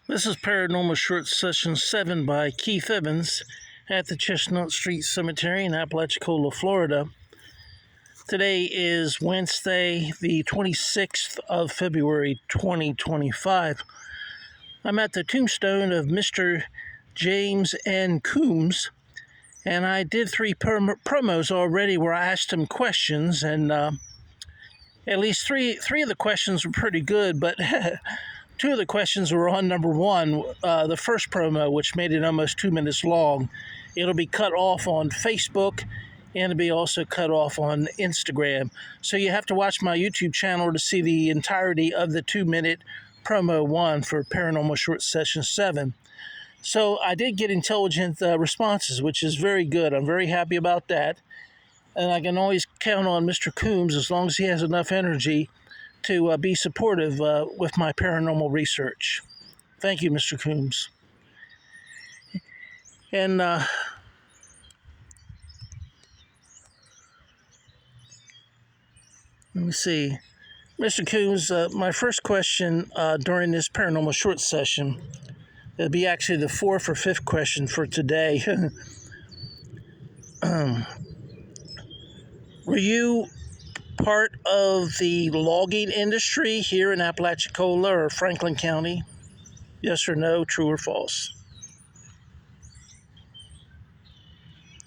This is Paranormal Short Session 7 by Keith Evans at the Chestnut Street Cemetery in Apalachicola, Florida. Today is Wednesday, the 26th of February, 2025. I'm at the tombstone of Mr. James N. Coombs, and I did 3 promos already where I asked him questions, and at least three of the questions were pretty good, but 2 of the questions were on number 1, the first promo, which made it almost 2 minutes long. It'll be cut off on Facebook, and it'll be also cut off on Instagram. So you have to watch my YouTube channel to see the entirety of the 2-minute promo 1 for Paranormal Short Session 7. So I did get intelligent responses, which is very good. I'm very happy about that. And I can always count on Mr. Coombs as long as he has enough energy to be supportive with my paranormal research. Thank you, Mr. Coombs. And let me see. Mr. Coombs, my first question during this paranormal short session, it'll be actually the 4th or 5th question for today. Were you part of the logging industry here in Apalachicola or Franklin County? Yes or no, true or false?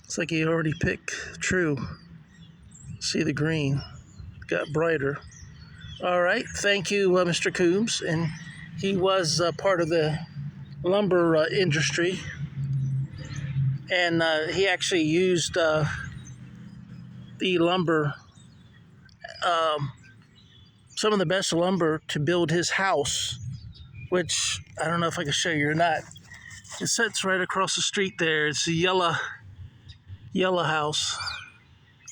Looks like you already picked true. See the green got brighter. All right, thank you, Mr. Coombs. And he was part of the lumber industry, and he actually used the lumber, some of the best lumber to build his house, which I don't know if I can show you or not. It sits right across the street there. It's a yellow house.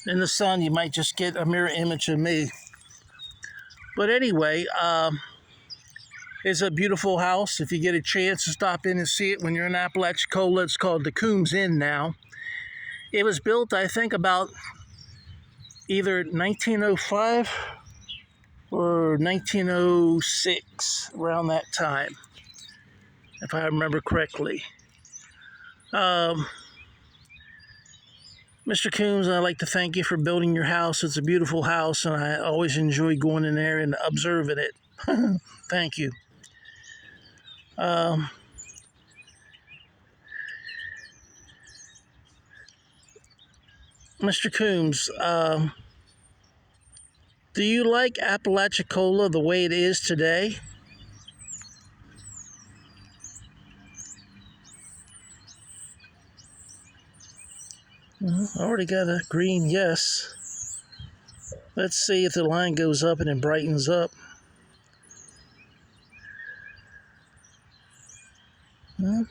In the sun, you might just get a mirror image of me. But anyway, it's a beautiful house. If you get a chance to stop in and see it when you're in Apalachicola, it's called the Coombs Inn now. It was built, I think, about either 1905 or 1906, around that time, if I remember correctly. Mr. Coombs, I'd like to thank you for building your house. It's a beautiful house, and I always enjoy going in there and observing it. Thank you. Mr. Coombs, do you like Apalachicola the way it is today? I already got a green yes. Let's see if the line goes up and it brightens up. Well,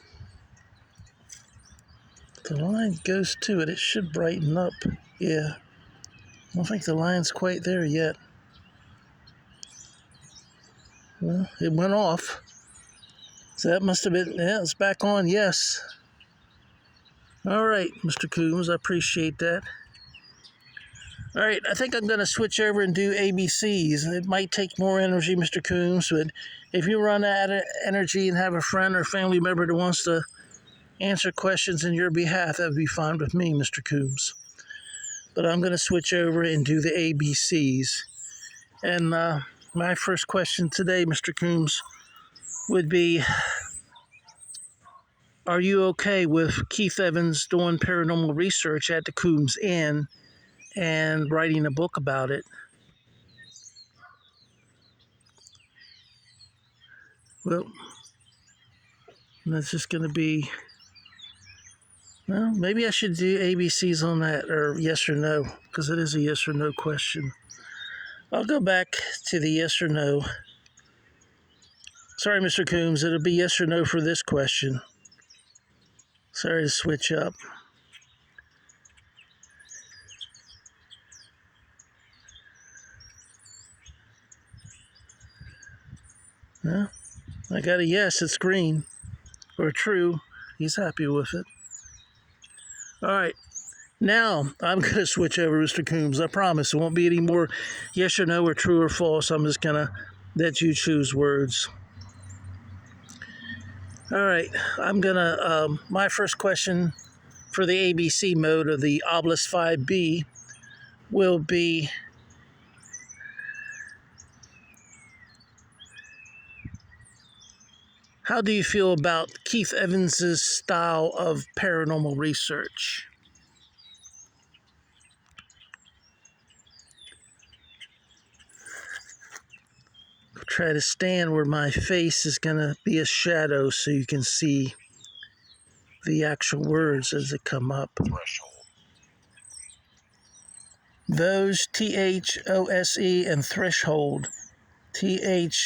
if the line goes to it, it should brighten up. Yeah. I don't think the line's quite there yet. Well, it went off. So that must have been, yeah, it's back on, yes. All right, Mr. Coombs, I appreciate that. All right, I think I'm going to switch over and do ABCs. It might take more energy, Mr. Coombs, but if you run out of energy and have a friend or family member that wants to answer questions in your behalf, that would be fine with me, Mr. Coombs. But I'm going to switch over and do the ABCs. And my first question today, Mr. Coombs, would be, are you okay with Keith Evans doing paranormal research at the Coombs Inn and writing a book about it? Well, that's just going to be, well, maybe I should do ABCs on that, or yes or no, because it is a yes or no question. I'll go back to the yes or no. Sorry, Mr. Coombs, it'll be yes or no for this question. Sorry to switch up. Well, I got a yes, it's green. Or true, he's happy with it. All right, now I'm going to switch over, Mr. Coombs. I promise it won't be any more yes or no or true or false. I'm just going to let you choose words. All right, I'm gonna, my first question for the ABC mode of the Obelisk 5B will be, how do you feel about Keith Evans's style of paranormal research? I'll try to stand where my face is going to be a shadow so you can see the actual words as they come up. Those, THOSE, and threshold, THRESHOLD.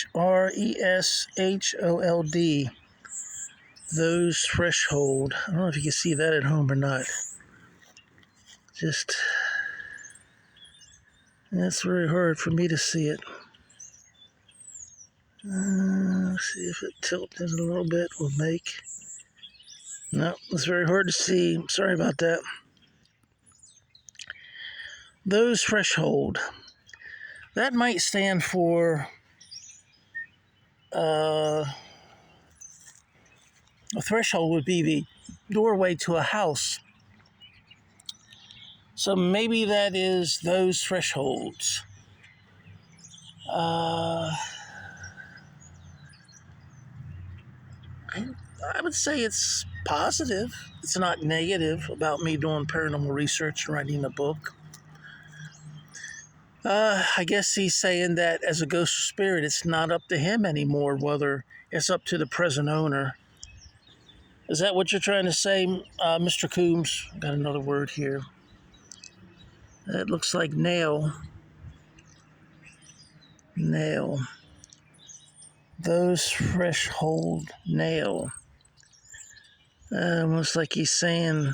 Those, threshold. I don't know if you can see that at home or not. Just, that's very hard for me to see it. See if it tilts a little bit will make. No, it's very hard to see. Sorry about that. Those, threshold. That might stand for a threshold would be the doorway to a house. So maybe that is those thresholds. I would say it's positive. It's not negative about me doing paranormal research and writing a book. I guess he's saying that as a ghost or spirit, it's not up to him anymore, whether it's up to the present owner. Is that what you're trying to say, Mr. Coombs? Got another word here. That looks like nail. Nail. Those threshold nail. Almost like he's saying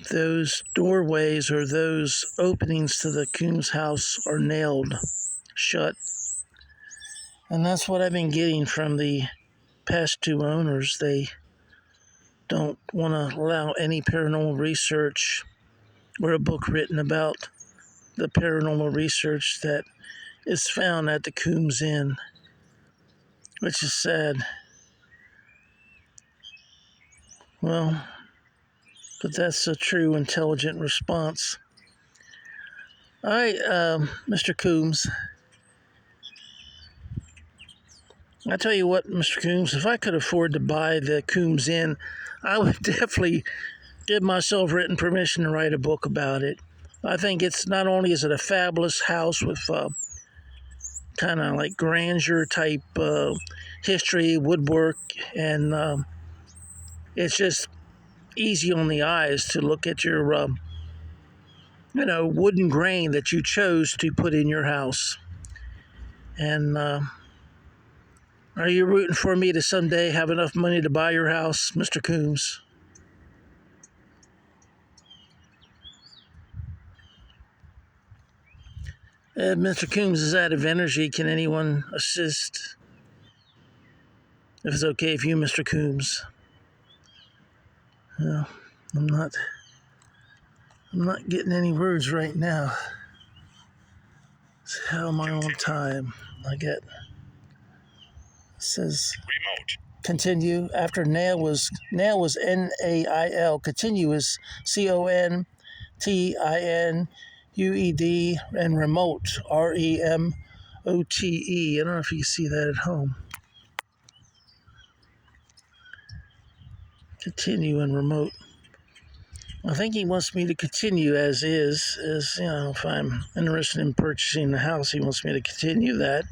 those doorways or those openings to the Coombs house are nailed shut. And that's what I've been getting from the past two owners. They don't want to allow any paranormal research or a book written about the paranormal research that is found at the Coombs Inn, which is sad. Well, but that's a true, intelligent response. All right, Mr. Coombs. I tell you what, Mr. Coombs, if I could afford to buy the Coombs Inn, I would definitely give myself written permission to write a book about it. I think it's not only is it a fabulous house with kind of like grandeur type history, woodwork, and it's just easy on the eyes to look at your wooden grain that you chose to put in your house. And are you rooting for me to someday have enough money to buy your house, Mr. Coombs? Mr. Coombs is out of energy. Can anyone assist? If it's okay with you, Mr. Coombs. No, I'm not getting any words right now. How am I on time? It says remote. Continue. After nail was NAIL. Continue is CONTINUED, and remote REMOTE. I don't know if you can see that at home. Continue and remote. I think he wants me to continue as is. If I'm interested in purchasing the house, he wants me to continue that.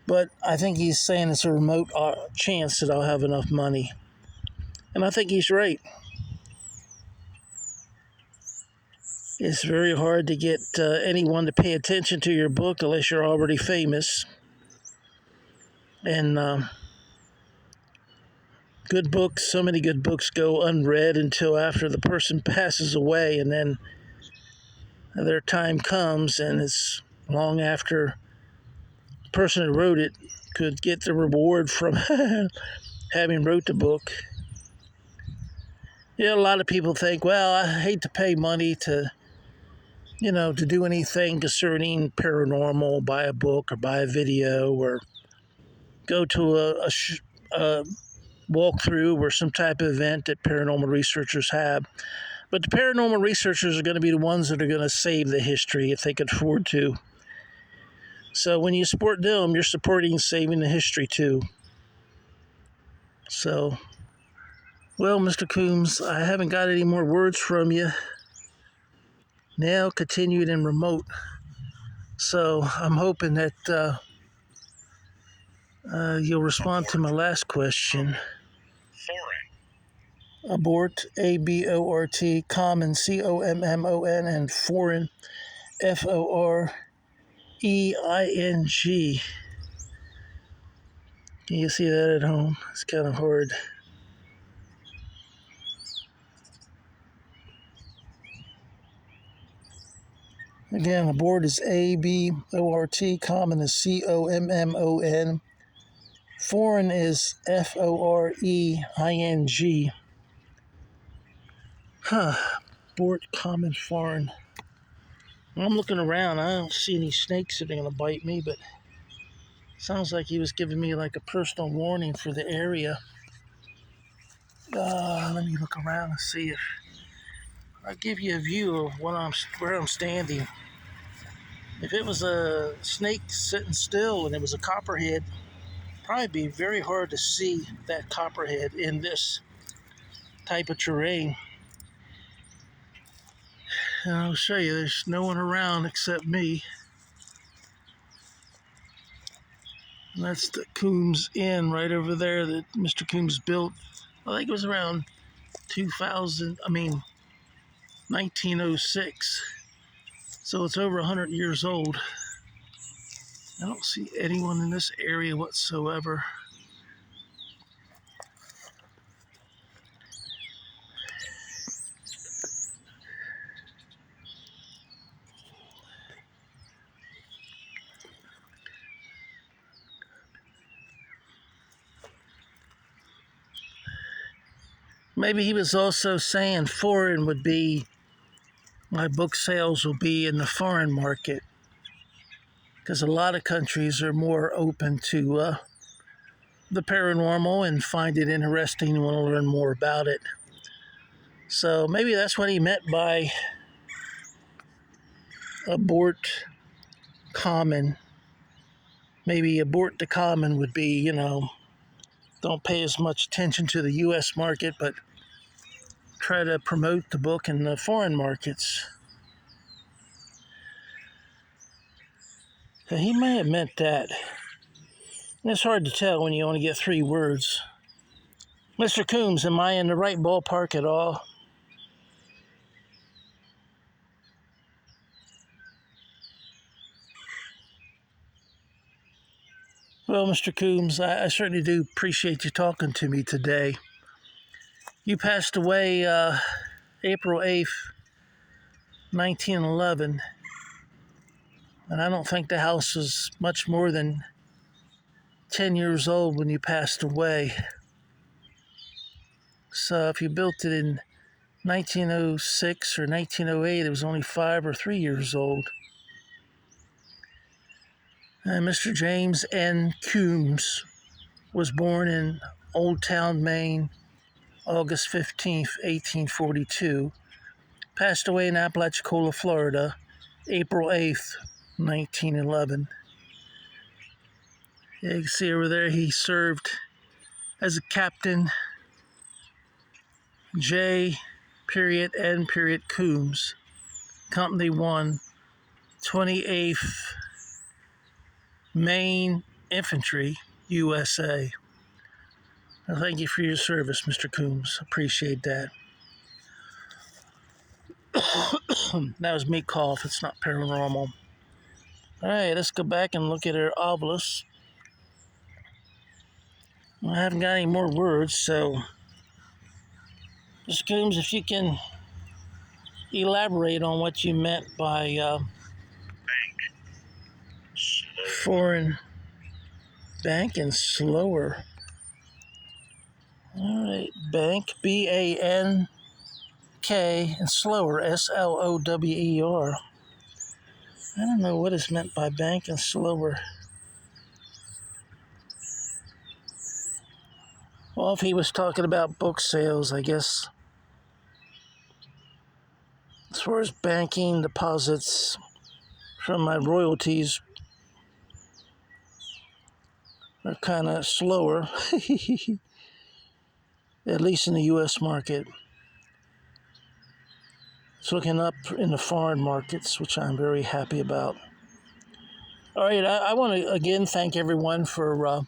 But I think he's saying it's a remote chance that I'll have enough money. And I think he's right. It's very hard to get anyone to pay attention to your book unless you're already famous. And good books, so many good books go unread until after the person passes away, and then their time comes, and it's long after the person who wrote it could get the reward from having wrote the book. A lot of people think, well, I hate to pay money to do anything concerning paranormal, buy a book or buy a video or go to a walkthrough or some type of event that paranormal researchers have. But the paranormal researchers are going to be the ones that are going to save the history if they could afford to. So when you support them, you're supporting saving the history too. So, well, Mr. Coombs, I haven't got any more words from you. Now continued and remote. So I'm hoping that you'll respond to my last question. Abort, A-B-O-R-T, common, C-O-M-M-O-N, and foreign, F-O-R-E-I-N-G. Can you see that at home? It's kind of hard. Again, abort is A-B-O-R-T, common is C-O-M-M-O-N, foreign is F-O-R-E-I-N-G. Abort, common, foreign. I'm looking around. I don't see any snakes that are going to bite me, but sounds like he was giving me like a personal warning for the area. Let me look around and see if I'll give you a view of where I'm standing. If it was a snake sitting still and it was a copperhead, probably be very hard to see that copperhead in this type of terrain. And I'll show you, there's no one around except me. And that's the Coombs Inn right over there that Mr. Coombs built. I think it was around 1906. So it's over 100 years old. I don't see anyone in this area whatsoever. Maybe he was also saying foreign would be, my book sales will be in the foreign market, because a lot of countries are more open to the paranormal and find it interesting and want to learn more about it. So maybe that's what he meant by abort common. Maybe abort the common would be, don't pay as much attention to the U.S. market, but try to promote the book in the foreign markets. So he may have meant that. It's hard to tell when you only get 3 words. Mr. Coombs, am I in the right ballpark at all? Well, Mr. Coombs, I certainly do appreciate you talking to me today. You passed away April 8th, 1911, and I don't think the house was much more than 10 years old when you passed away. So if you built it in 1906 or 1908, it was only 5 or 3 years old. And Mr. James N. Coombs was born in Old Town, Maine, August 15th, 1842. Passed away in Apalachicola, Florida, April 8th, 1911. You can see over there he served as a Captain J. N. Coombs, Company 1, 28th Maine Infantry, USA. Well, thank you for your service, Mr. Coombs. Appreciate that. That was me cough. It's not paranormal. All right, let's go back and look at our obelisk. I haven't got any more words, so Mr. Coombs, if you can elaborate on what you meant by foreign bank and slower. All right, bank, B-A-N-K, and slower, S-L-O-W-E-R. I don't know what is meant by bank and slower. Well, if he was talking about book sales, I guess as far as banking deposits from my royalties are kind of slower, at least in the U.S. market. It's looking up in the foreign markets, which I'm very happy about. All right, I want to again thank everyone for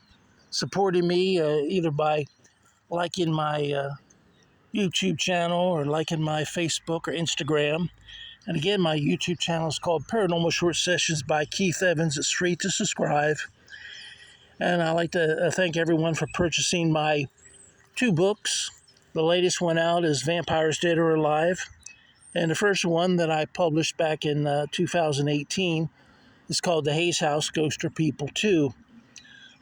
supporting me, either by liking my YouTube channel or liking my Facebook or Instagram. And again, my YouTube channel is called Paranormal Short Sessions by Keith Evans. It's free to subscribe. And I'd like to thank everyone for purchasing my 2 books. The latest one out is Vampires Dead or Alive. And the first one that I published back in 2018 is called The Hayes House Ghoster People 2.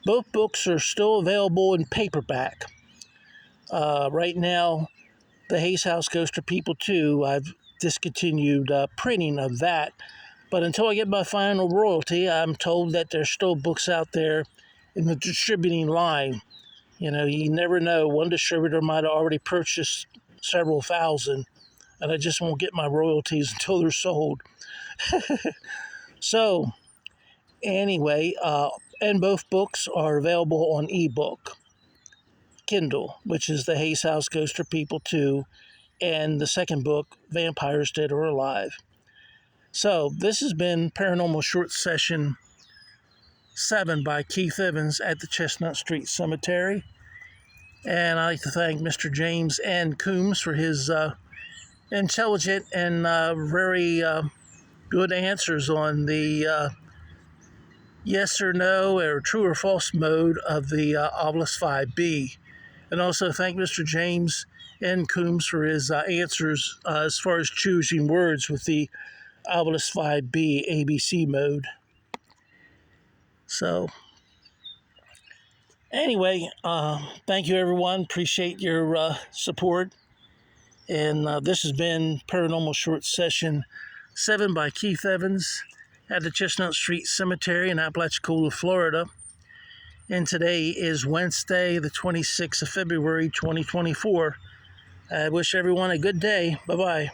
Both books are still available in paperback. Right now, The Hayes House Ghoster People 2, I've discontinued printing of that. But until I get my final royalty, I'm told that there's still books out there in the distributing line. You know, you never know. One distributor might have already purchased several thousand, and I just won't get my royalties until they're sold. So, anyway, and both books are available on ebook, Kindle, which is The Hayes House Ghoster People 2, and the second book, Vampires Dead or Alive. So, this has been Paranormal Short Session 7 by Keith Evans at the Chestnut Street Cemetery. And I'd like to thank Mr. James N. Coombs for his intelligent and very good answers on the yes or no or true or false mode of the Obelisk 5B. And also thank Mr. James N. Coombs for his answers as far as choosing words with the Obelisk 5B ABC mode. So, anyway, thank you, everyone. Appreciate your support. And this has been Paranormal Short Session 7 by Keith Evans at the Chestnut Street Cemetery in Apalachicola, Florida. And today is Wednesday, the 26th of February, 2024. I wish everyone a good day. Bye-bye.